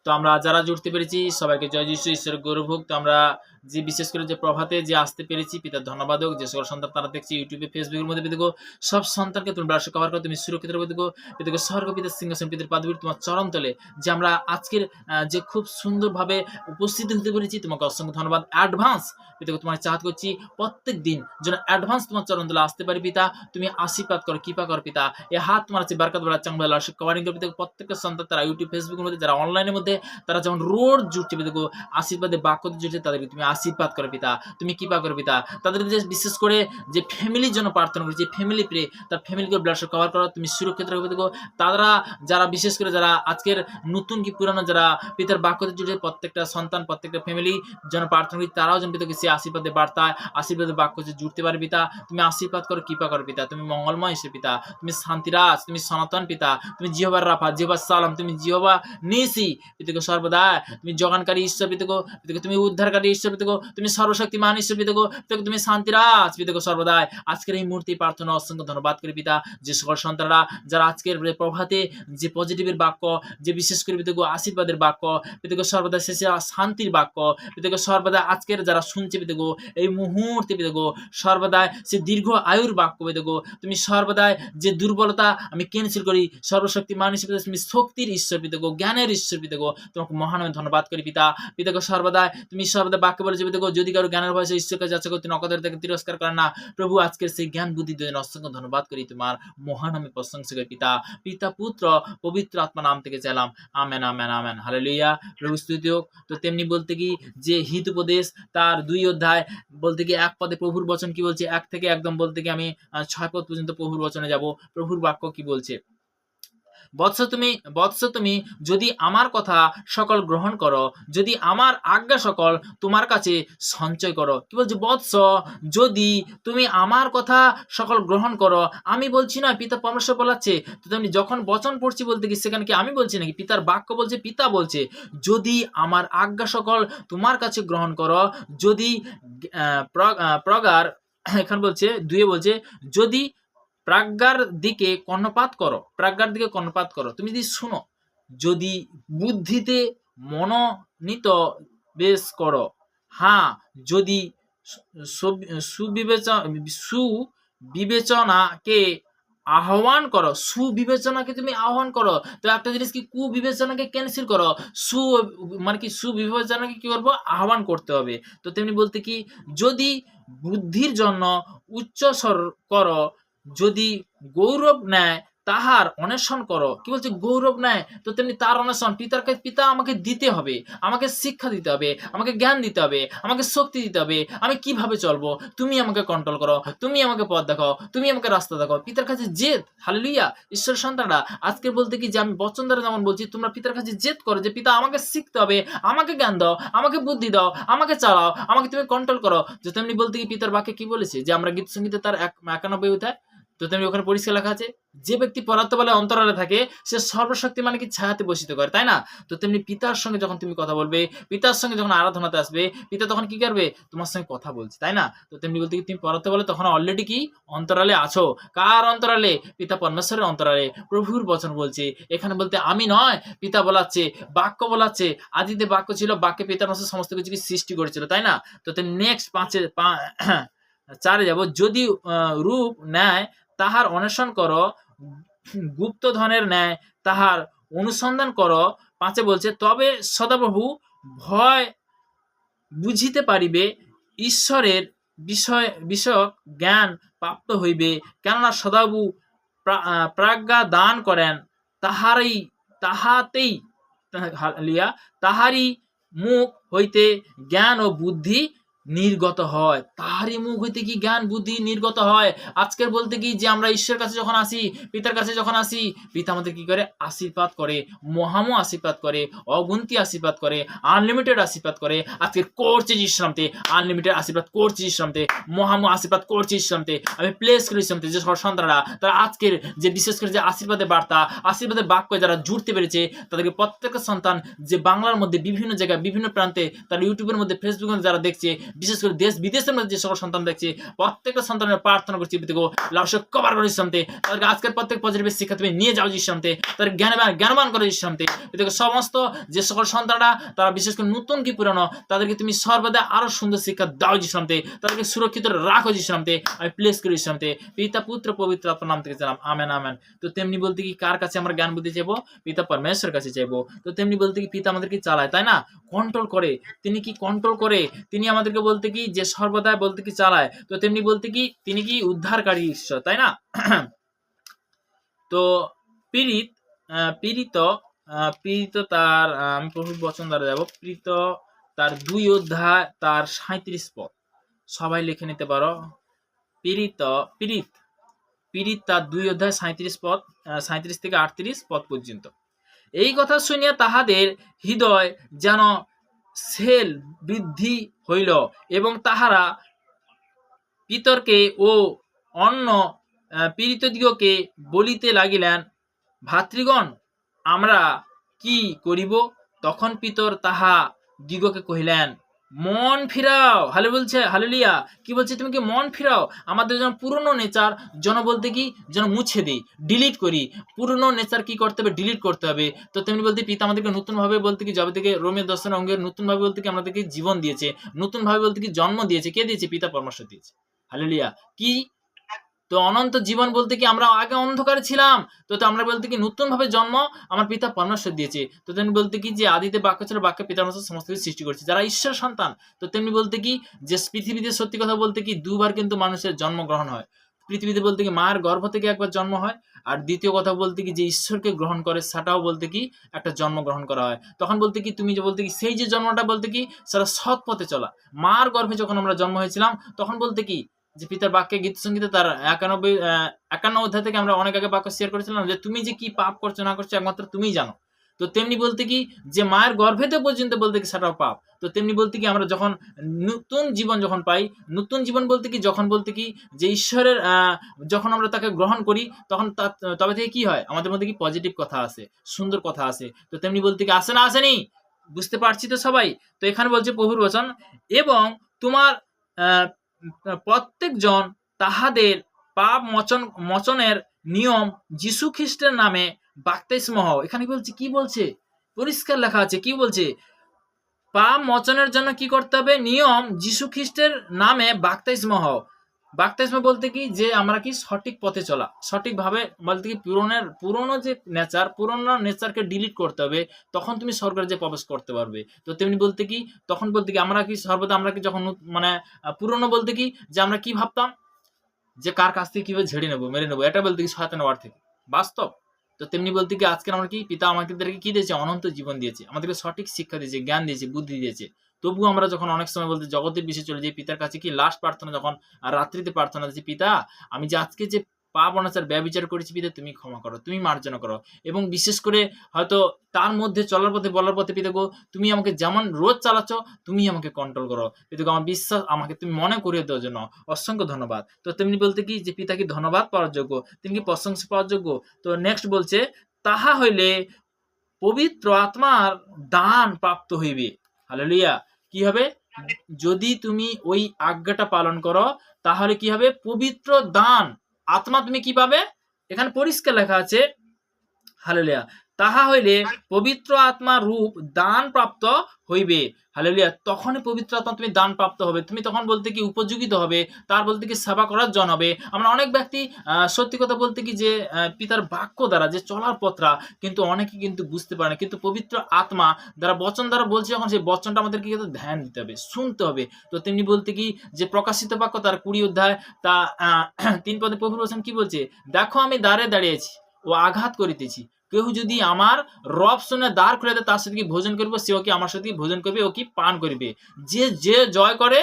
তো আমরা যারা জুড়তে পেরেছি সবাইকে জয় যিশু, ঈশ্বরের গৌরব হোক। তো আমরা যে বিশেষ করে যে প্রভাতে যে আসতে পেরেছি, পিতার ধন্যবাদ হোক। যে সকল সন্তান তারা দেখছি ইউটিউবে, ফেসবুকের মধ্যে, দেখো সব সন্তানকে তুমি ব্রাশ কভার করো, তুমি সুরক্ষিত রাখো। দেখো স্বর্গ পিতার সিংহাসন, পিতার পাদবীর তোমার চরণ তলে যে আমরা আজকের যে খুব সুন্দরভাবে উপস্থিত হতে পেরেছি, তোমাকে অসংখ্য ধন্যবাদ। অ্যাডভান্স পিতাকে তোমার চাহাত করছি প্রত্যেক দিন যেন অ্যাডভান্স তোমার চরণ তলে আসতে পারি। পিতা তুমি আশীর্বাদ করো, কৃপা করো। পিতা এই হাত তোমার আছে বারকাত বলা চাংবা লাশ কভারিং করো। পিতা প্রত্যেকটা সন্তান তারা ইউটিউব, ফেসবুকের মধ্যে, যারা অনলাইনের মধ্যে, তারা যেমন রোড জুটছে, দেখো আশীর্বাদে বাক্য জুটছে, তাদেরকে তুমি আশীর্বাদ করো পিতা, তুমি কৃপা করো পিতা। তাদের যে বিশেষ করে যে ফ্যামিলির জন্য প্রার্থনা করছি, যে ফ্যামিলি প্রে, তার ফ্যামিলিকে ব্লাড কভার করো, তুমি সুরক্ষিত রাখবে। দেখো তারা যারা বিশেষ করে যারা আজকের নতুন কি পুরানো যারা পিতার বাক্যতে জুড়ে প্রত্যেকটা সন্তান, প্রত্যেকটা ফ্যামিলি যেন প্রার্থনা করি, তারাও যেন পিতাকে সে আশীর্বাদের বার্তায়, আশীর্বাদের বাক্য যে জুড়তে পারে। পিতা তুমি আশীর্বাদ করো, কৃপা করো পিতা, তুমি মঙ্গলময় এসে পিতা, তুমি শান্তিরাজ, তুমি সনাতন পিতা, তুমি জিহোবার রাফা, জিহোবার সালাম, তুমি জিহোবা নিসি পিতাকে সর্বদা, তুমি জগানকারী ঈশ্বর পিতাকে, তুমি উদ্ধারকারী ঈশ্বর পিতাকে, তুমি সর্বশক্তিমান ঈশ্বর পিতাকে, তুমি শান্তিরাজ পিতাকে সর্বদা। আজকের এই মুহূর্তে প্রার্থনা অসংখ্য ধন্যবাদ করি পিতা। যে সকল সন্তানরা যারা আজকের প্রভাতে যে পজিটিভের বাক্য, যে বিশেষ করে পিতাকে আশীর্বাদের বাক্য, পিতাকে সর্বদা শেষে শান্তির বাক্য, পিতাকে সর্বদা আজকের যারা শুনছে পিতাকে এই মুহূর্তে পিতাকে সর্বদা সে দীর্ঘ আয়ুর বাক্য পিতাকে, তুমি সর্বদা যে দুর্বলতা আমি ক্যান্সেল করি, সর্বশক্তিমান ঈশ্বর পিতা, তুমি শক্তির ঈশ্বর পিতাকে, জ্ঞানের ঈশ্বর পিতাকে, তোমাকে মহানামে ধন্যবাদ করি পিতা। পিতাকে সর্বদা তুমি সর্বদা বাক্য বলেছে পিতাকে, যদি কারো জ্ঞানের বয়সে ঈশ্বরকে যাচ্ছে করতে নকদের তাকে তিরস্কার করে না। প্রভু আজকের সেই জ্ঞান বুদ্ধি দেন, অসংখ্য ধন্যবাদ করি, তোমার মহানামে প্রশংসা করি পিতা, পিতা পুত্র পবিত্র আত্মা নাম থেকে চাইলাম, আমেন আমেন আমেন, হালেলুয়া। প্রভু স্তুতি হোক। তো তেমনি বলতে কি যে হিত উপদেশ তার 2 অধ্যায় বলতে কি 1 পদে প্রভুর বচন কি বলছে, 1 থেকে একদম বলতে কি আমি 6 পদ পর্যন্ত প্রভুর বচনে যাব। প্রভুর বাক্য কি বলছে, বৎস তুমি যদি আমার কথা সকল গ্রহণ করো, যদি আমার আজ্ঞা সকল তোমার কাছে সঞ্চয় করো। কি বলছে, বৎস যদি তুমি আমার কথা সকল গ্রহণ করো। আমি বলছি না, পিতা পরমেশ্বর বলাচ্ছে। তো তেমনি যখন বচন পড়ছি বলতে কি সেখানে কি আমি বলছি নাকি, পিতার বাক্য বলছে, পিতা বলছে যদি আমার আজ্ঞা সকল তোমার কাছে গ্রহণ করো। যদি প্রগার এখানে বলছে 2 বলছে যদি প্রাজ্ঞার দিকে কর্ণপাত করো, প্রাজ্ঞার দিকে কর্ণপাত করো, তুমি যদি শুনো, যদি বুদ্ধিতে মনোনীত বেশ করো, হ্যাঁ যদি সুবিবেচনাকে আহ্বান করো, সুবিবেচনাকে তুমি আহ্বান করো। তো একটা জিনিস কি, কুবিবেচনাকে ক্যান্সেল করো, মানে কি সুবিবেচনাকে কি করবো, আহ্বান করতে হবে। তো তেমনি বলতে কি যদি বুদ্ধির জন্য উচ্চস্বর করো, যদি গৌরব নেয় তাহার অন্বেষণ করো। কি বলছে, গৌরব নেয়, তো তেমনি তার অন্বেষণ। পিতা আমাকে দিতে হবে, আমাকে শিক্ষা দিতে হবে, আমাকে জ্ঞান দিতে হবে, আমাকে শক্তি দিতে হবে, আমি কিভাবে চলবো, তুমি আমাকে কন্ট্রোল করো, তুমি আমাকে পথ দেখাও, তুমি আমাকে রাস্তা দেখাও। পিতার কাছে জেদ, হালেলুয়া। ঈশ্বর সন্তানরা আজকে বলতে কি যে আমি বচন দ্বারা যেমন বলছি, তোমরা পিতার কাছে জেদ করো যে পিতা আমাকে শিখতে হবে, আমাকে জ্ঞান দাও, আমাকে বুদ্ধি দাও, আমাকে চালাও, আমাকে তুমি কন্ট্রোল করো। যে তেমনি বলতে কি পিতার বাক্যে কি বলেছে যে আমরা গীত সঙ্গীতে তার 91 অধ্যায়, তো তেমনি ওখানে পরিষ্কার লেখা আছে যে ব্যক্তি পদার্থ বলে অন্তরালে থাকে সে সর্বশক্তি মানে কি ছায়াতে বসিত করে, তাই না? তো তেমনি পিতার সঙ্গে যখন তুমি কথা বলবে, পিতার সঙ্গে যখন আরাধনাতে আসবে, পিতা তখন কি করবে, তোমার সঙ্গে কথা বলছে, তাই না? তো তেমনি বলতে কি তুমি পদার্থ বলে তখন অলরেডি কি অন্তরালে আছো। কার অন্তরালে? পিতা পরমেশ্বরের অন্তরালে। প্রভুর বচন বলছে এখানে, বলতে আমি নয়, পিতা বলাচ্ছে, বাক্য বলাচ্ছে। আদিতে বাক্য ছিল, বাক্যে পিতার মধ্যে সমস্ত কিছুকে সৃষ্টি করেছিল, তাই না? তো নেক্সট 4 যাব, যদি রূপ নেয় তাহার অন্বেষণ করো, গুপ্ত ধনের ন্যায় তাহার অনুসন্ধান করো। 5 বলছে তবে সদাপ্রভু ভয় বুঝিতে পারিবে, ঈশ্বরের বিষয়ক জ্ঞান প্রাপ্ত হইবে, কেননা সদাপ্রভু প্রাজ্ঞা দান করেন, তাহারই মুখ হইতে জ্ঞান ও বুদ্ধি নির্গত হয়। তাহারই মুখ হইতে কি জ্ঞান বুদ্ধি নির্গত হয়। আজকের বলতে কি যে আমরা ঈশ্বরের কাছে যখন আসি, পিতার কাছে যখন আসি, পিতা আমাদের কি করে, আশীর্বাদ করে, মহামো আশীর্বাদ করে, অগুন্তি আশীর্বাদ করে, আনলিমিটেড আশীর্বাদ করে। আজকে করছে ইসলামতে, আনলিমিটেড আশীর্বাদ করছে ইসলামতে, মহামো আশীর্বাদ করছে ইসলামতে। আমি প্লেস করি ইসলামতে যে সন্তানরা তারা আজকের যে বিশেষ করে যে আশীর্বাদের বার্তা, আশীর্বাদের বাক্য যারা জুড়তে পেরেছে, তাদেরকে প্রত্যেকটা সন্তান যে বাংলার মধ্যে বিভিন্ন জায়গায় বিভিন্ন প্রান্তে তারা ইউটিউবের মধ্যে, ফেসবুকের মধ্যে যারা দেখছে, বিশেষ করে দেশ বিদেশের মধ্যে যে সকল সন্তান দেখছি প্রত্যেকটা সন্তানের প্রার্থনা করছি পিতাকে লাভসক কভার করে শান্তি, তাদেরকে আজকের প্রত্যেক পজিটিভ শিক্ষা তুমি নিয়ে যাও শান্তি, তাদের জ্ঞানবান করে শান্তি পিতাকে সমস্ত যে সকল সন্তানরা তারা বিশেষ করে নতুন কি পুরানো তাদেরকে তুমি সর্বদা আরো সুন্দর শিক্ষা দাও শান্তি, তাদেরকে সুরক্ষিত রাখো শান্তি, আমি প্লেস করি শান্তি পিতা পুত্র পবিত্র আত্মার নাম থেকে জানাম আমেন আমেন। তো তেমনি বলতে কি কার কাছে আমরা জ্ঞান বুদ্ধি চাইবো? পিতা পরমেশ্বরের কাছে চাইবো। তো তেমনি বলতে কি পিতা আমাদেরকে চালায়, তাই না? কন্ট্রোল করে। তিনি কি কন্ট্রোল করে? তিনি আমাদেরকে বলতে কি যে সর্বদা বলতে কি চালায়। তো তেমনি বলতে কি তিনি কি উদ্ধারকারী ঈশ্বর, তাই না? তো পীড়িত পীড়িত পীড়িত তার আমি প্রভুর বচন দ্বারা যাবো। পীড়িত তার 2 অধ্যায় তার 37 পদ, সবাই লিখে নিতে পারো। পীড়িত পীড়িত পীড়িত তার 2 অধ্যায় 37 পদ, 37 থেকে 38 পদ পর্যন্ত। এই কথা শুনিয়া তাহাদের হৃদয় যেন সেল বৃদ্ধি হইল এবং তাহারা পিতরকে ও অন্য পীড়িতদিগকে বলিতে লাগিলেন, ভাতৃগণ, আমরা কি করিব? তখন পিতর তাহা দিগকে কহিলেন, মন ফিরাও। হালে বলছে হালেলুয়া, কি বলছে? তুমি কি মন ফিরাও। আমাদের যেন পুরনো নেচার যেন বলতে কি যেন মুছে দিই, ডিলিট করি। পুরনো নেচার কি করতে হবে? ডিলিট করতে হবে। তো তেমনি বলতে পিতা আমাদেরকে নতুন ভাবে বলতে কি জবে থেকে রোমীয় 10 অঙ্গের নতুন ভাবে বলতে কি আমাদেরকে জীবন দিয়েছে, নতুন ভাবে বলতে কি জন্ম দিয়েছে। কে দিয়েছে? পিতা পরমেশ্বর দিয়েছে। হালেলুয়া। কি? তো অনন্ত জীবন বলতে কি আমরা আগে অন্ধকারে ছিলাম, তো আমরা বলতে কি নতুন ভাবে জন্ম আমার পিতা পরমেশ্বর দিয়েছে। তো তেমনি বলতে কি যে আদিতে বাক্য ছিল, বাক্য পিতার মতো সমস্ত কিছু সৃষ্টি করেছে, যারা ঈশ্বর সন্তান। তো তেমনি বলতে কি যে পৃথিবীতে সত্যি কথা বলতে কি 2 বার কিন্তু মানুষের জন্মগ্রহণ হয় পৃথিবীতে। বলতে কি মায়ের গর্ভ থেকে একবার জন্ম হয়, আর দ্বিতীয় কথা বলতে কি যে ঈশ্বরকে গ্রহণ করে সেটাও বলতে কি একটা জন্ম গ্রহণ করা হয়। তখন বলতে কি তুমি যে বলতে কি সেই যে জন্মটা বলতে কি সেটা সৎ পথে চলা। মার গর্ভে যখন আমরা জন্ম হয়েছিলাম তখন বলতে কি যে পিতার বাক্যে গীত সঙ্গীতে তার 51 অধ্যায় থেকে আমরা অনেক আগে বাক্য শেয়ার করেছিলাম যে তুমি যে কি পাপ করছো না করছো একমাত্র তুমিই জানো। তো তেমনি বলতে কি যে মায়ের গর্ভেতে পর্যন্ত বলতে কি সেটাও পাপ। তো তেমনি বলতে কি আমরা যখন নতুন জীবন যখন পাই, নতুন জীবন বলতে কি যখন বলতে কি যে ঈশ্বরের যখন আমরা তাকে গ্রহণ করি তখন তবে থেকে কি হয়? আমাদের মধ্যে কি পজিটিভ কথা আসে, সুন্দর কথা আসে। তো তেমনি বলতে কি আসে না আসেনি? বুঝতে পারছি তো সবাই? তো এখানে বলছে প্রভুর বচন, এবং তোমার প্রত্যেকজন তাহাদের পাপ মোচনের নিয়ম যীশু খ্রিস্টের নামে বাপ্তিস্ম হও। এখানে বলছে কি বলছে? পরিষ্কার লেখা আছে, কি বলছে? পাপ মোচনের জন্য কি করতে হবে? নিয়ম যীশু খ্রিস্টের নামে বাপ্তিস্ম হও। বাপ্তিস্ম বলতে কি যে আমরা কি সঠিক পথে চলা, সঠিকভাবে বলতে কি পুরনো যে নেচার, পুরনো নেচারকে ডিলিট করতে হবে, তখন তুমি স্বর্গের যে প্রবেশ করতে পারবে। তো তেমনি বলতে কি তখন বলতে কি আমরা কি সর্বদা আমরা কি যখন মানে পুরনো বলতে কি যে আমরা কি ভাবতাম যে কার কাছ থেকে কিভাবে ঝেড়ে নেবো, মেরে নেবো, এটা বলতে কি শয়তানের ওয়ার্ড থেকে বাস্তব। তো তেমনি বলতে কি আজকে আমরা কি পিতা আমাদেরকে কি দিয়েছে? অনন্ত জীবন দিয়েছে, আমাদেরকে সঠিক শিক্ষা দিয়েছে, জ্ঞান দিয়েছে, বুদ্ধি দিয়েছে। তবুও আমরা যখন অনেক সময় বলতে জগতের বিষয়ে চলে যাই, পিতার কাছে কি লাস্ট প্রার্থনা যখন রাত্রিতে প্রার্থনা দিয়েছি, পিতা আমি যে আজকে যে পাপ অনাচার ব্যভিচার করেছি, পিতা তুমি ক্ষমা করো, তুমি মার্জনা করো। এবং বিশেষ করে হয়তো তার মধ্যে চলার পথে বলার পথে পিতা গো তুমি আমাকে যেমন রোজ চালাচ্ছ তুমি আমাকে কন্ট্রোল করো। পিতা গো আমার বিশ্বাস আমাকে তুমি মনে করিয়ে দেওয়ার জন্য অসংখ্য ধন্যবাদ। তো তেমনি বলতে কি যে পিতা কি ধন্যবাদ পাওয়ার যোগ্য, তিনি কি প্রশংসা পাওয়ার যোগ্য। তো নেক্সট বলছে তাহা হইলে পবিত্র আত্মার দান প্রাপ্ত হইবে। হালেলুয়া। কি হবে? যদি তুমি ওই আজ্ঞাটা পালন করো তাহলে কি হবে? পবিত্র দান আত্মা তুমি কি পাবে? এখানে পরিষ্কার লেখা আছে, হালেলুয়া, তাহা হইলে পবিত্র আত্মা রূপ দান প্রাপ্ত হইবে। হালেলুয়া। তখনই পবিত্র আত্মা তুমি দান প্রাপ্ত হবে, তুমি তখন বলতে কি উপযোগিত হবে, তার বলতে কি সেবা করার জন হবে। আমরা অনেক ব্যক্তি সত্যি কথা বলতে কি যে পিতার বাক্য দ্বারা যে চলার পথরা কিন্তু অনেকে কিন্তু বুঝতে পারে না, কিন্তু পবিত্র আত্মা দ্বারা বচন দ্বারা বলছে যখন সেই বচনটা আমাদেরকে কিন্তু ধ্যান দিতে হবে, শুনতে হবে। তো তেমনি বলতে কি যে প্রকাশিত বাক্য তার 20 অধ্যায় তা 3 পদে প্রভু বলছেন কি বলছে? দেখো আমি দ্বারে দাঁড়িয়েছি ও আঘাত করিতেছি, কেউ যদি আমার রব শুনে দ্বার খুলে দেয় তার সাথে কি ভোজন করবে, সেও কি আমার সাথে ভোজন করবে, ও কি পান করবে। যে জয় করে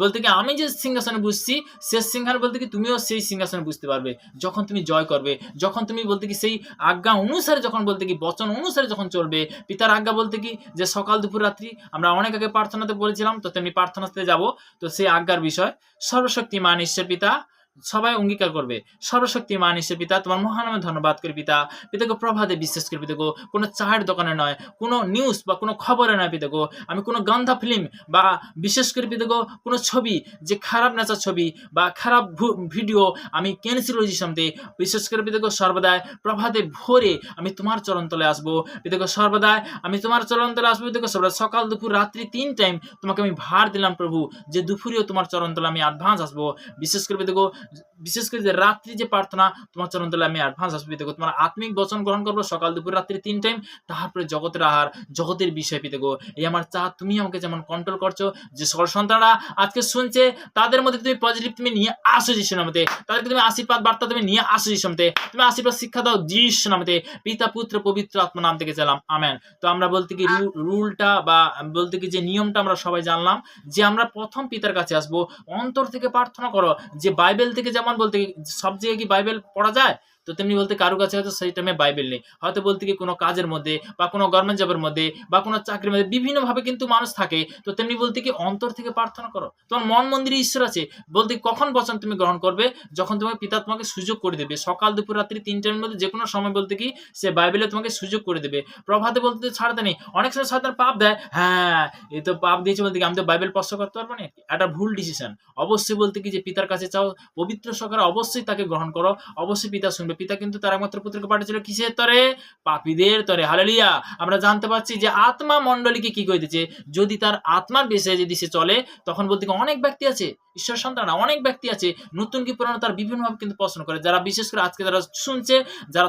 বলতে কি আমি যে সিংহাসনে বুঝছি সে সিংহাসন বলতে কি তুমিও সেই সিংহাসনে বুঝতে পারবে যখন তুমি জয় করবে, যখন তুমি বলতে কি সেই আজ্ঞা অনুসারে যখন বলতে কি বচন অনুসারে যখন চলবে। পিতার আজ্ঞা বলতে কি যে সকাল দুপুর রাত্রি আমরা অনেক আগে প্রার্থনাতে বলেছিলাম, তো তেমনি প্রার্থনাতে যাব। তো সেই আজ্ঞার বিষয়, সর্বশক্তিমান ঈশ্বর পিতা সবাই অঙ্গীকার করবে। সর্বশক্তিমান ঈশ্বর পিতা, তোমার মহানামে ধন্যবাদ করি পিতা। পিতাকে প্রভাতে বিশ্বাস করি পিতাগো, কোনো চায়ের দোকানে নয়, কোনো নিউজ বা কোনো খবরে নয় পিতাগো, আমি কোনো গান্ধা ফিল্ম বা বিশেষ করে পিতাগো কোনো ছবি যে খারাপ নাচার ছবি বা খারাপ ভিডিও আমি ক্যান্সেল করেছি সামতে। বিশেষ করে পিতাগো সর্বদাই প্রভাতে ভোরে আমি তোমার চরণ তলে আসবো পিতাগো, সর্বদাই আমি তোমার চরণ তলে আসবো পিতাগো, সর্বদা সকাল দুপুর রাত্রি 3 টাইম তোমাকে আমি ভার দিলাম প্রভু, যে দুপুরেও তোমার চরণ তলে আমি অ্যাডভান্স আসবো। বিশেষ করে পিতাগো, বিশেষ করে যে রাত্রি যে প্রার্থনা তোমার চরণ তলে আমি অ্যাডভান্স আসবো পিতাগো, তোমার আত্মিক বচন গ্রহণ করবো সকাল দুপুর রাত্রি 3 টাইম। তারপরে জগতের আহার, জগতের বিষয় পিতাগো, এই আমার চা তুমি আমাকে যেমন কন্ট্রোল করছো, যে সকল সন্তানরা আজকে শুনছে তাদের মধ্যে তুমি পজিটিভ তুমি নিয়ে আসো যিশু নামে, তাদেরকে তুমি আশীর্বাদ বার্তা তুমি নিয়ে আসো যিশু নামে, তুমি আশীর্বাদ শিক্ষা দাও যিশু নামে, পিতা পুত্র পবিত্র আত্মা নাম থেকে চালাম, আমেন। তো আমরা বলতে কি রুলটা বা বলতে কি যে নিয়মটা আমরা সবাই জানলাম, যে আমরা প্রথম পিতার কাছে আসবো, অন্তর থেকে প্রার্থনা করো। যে বাইবেল থেকে যেমন বলতে সব জায়গায় কি বাইবেল পড়া যায়, তো তেমনি বলতে কারো কাছে হয়তো সেই টাইমে বাইবেল নেই, হয়তো বলতে কি কোনো কাজের মধ্যে বা কোনো গভর্নমেন্ট জবের মধ্যে বা কোনো চাকরির মধ্যে বিভিন্নভাবে কিন্তু মানুষ থাকে, তো তেমনি বলতে কি অন্তর থেকে প্রার্থনা করো। তোমার মন মন্দিরে ঈশ্বর আছে, বলতে কখন বচন তুমি গ্রহণ করবে, যখন তোমাকে পিতা তোমাকে সুযোগ করে দেবে, সকাল দুপুর রাত্রি 3টার মধ্যে যে কোনো সময় বলতে কি সে বাইবেলে তোমাকে সুযোগ করে দেবে। প্রভাতে বলতে ছাড়তে নেই, অনেক সময় শয়তান পাপ দেয়, হ্যাঁ এই তো পাপ দিয়েছে বলতে কি আমি তো বাইবেল স্পর্শ করতে পারবো না, এটা ভুল ডিসিশন। অবশ্যই বলতে কি যে পিতার কাছে চাও, পবিত্র সকালে অবশ্যই তাকে গ্রহণ করো, অবশ্যই পিতা শুনবে। পিতা কিন্তু তার একমাত্র পুত্রকে পাঠিয়েছিল কিসের তরে, পাপীদের তরে, হালেলুয়া। আমরা জানতে পারছি যে আত্মা মণ্ডলীকে কি করে দিচ্ছে, যদি তার আত্মার বিষয়ে যদি সে চলে, তখন বলতে কি অনেক ব্যক্তি আছে, ঈশ্বর সন্তানরা অনেক ব্যক্তি আছে, নতুন কি পুরানো তার বিভিন্নভাবে কিন্তু প্রশ্ন করে, যারা বিশেষ করে আজকে যারা শুনছে, যারা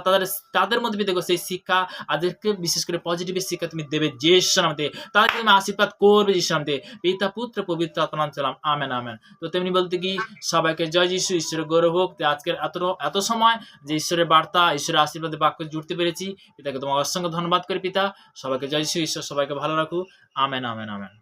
তাদের মধ্যে দেখো সেই শিক্ষা, আদেরকে বিশেষ করে পজিটিভ শিক্ষা তুমি দেবে যিশু নামে, তাদেরকে তুমি আশীর্বাদ করবে যিশু নামে, পিতা পুত্র পবিত্র আত্মার নামে চালাম, আমেন আমেন। তো তেমনি বলতে কি সবাইকে জয় যিশু, ঈশ্বরের গৌরব হোক। আজকের এত সময় যে ঈশ্বরের বার্তা, ঈশ্বরের আশীর্বাদে বাক্য জুড়তে পেরেছি, পিতাকে তোমার অসংখ্য ধন্যবাদ করি পিতা। সবাইকে জয় যিশু, ঈশ্বর সবাইকে ভালো রাখুক, আমেন আমেন আমেন।